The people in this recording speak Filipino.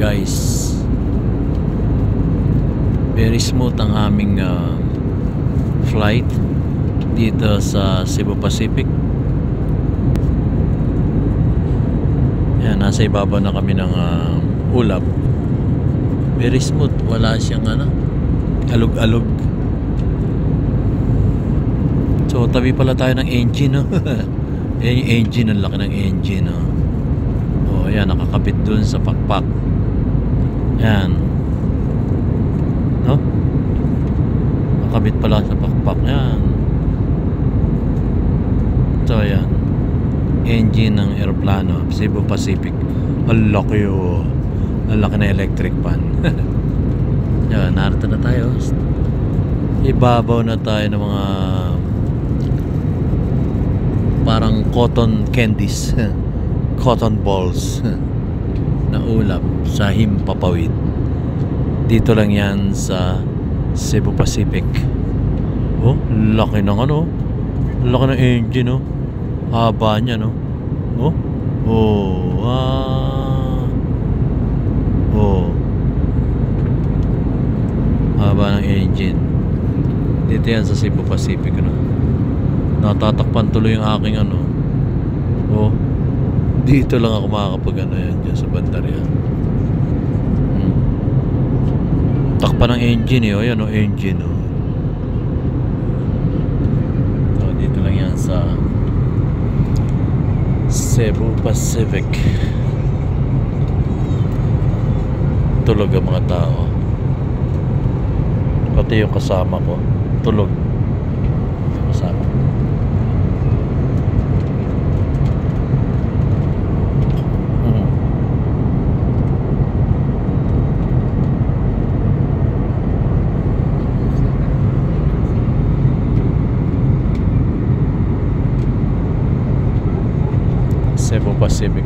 guys, very smooth ang aming flight dito sa Cebu Pacific. Yan, nasa ibabaw na kami ng ulap. Very smooth, wala siyang alog-alog. So tabi pala tayo ng engine, no? Yan yung engine, ang laki ng engine, no? Oh, yan, nakakabit dun sa pakpak. Yan, no? Nakakabit pala sa pakpak. Yan. So yan, engine ng aeroplano Cebu Pacific. Ang laki, oh. Ang laki na electric fan. Yan, narito na tayo. Ibabaw na tayo ng mga parang cotton candies, cotton balls na ulap sa Himpapawid. Dito lang yan sa Cebu Pacific. Oh, laki ng laki ng engine, no? Haba niya, no? Oh, oh, oh, haba ng engine. Dito yan sa Cebu Pacific, no? Natatakpan tuloy yung aking oh, dito lang ako makakapag yan dyan sa bandarya. Takpan ng engine, eh. Oh, yan, oh, engine, oh. So, dito lang yan sa Cebu Pacific. Tulog ang mga tao, pati yung kasama ko tulog. Yung kasama Cebu Pacific.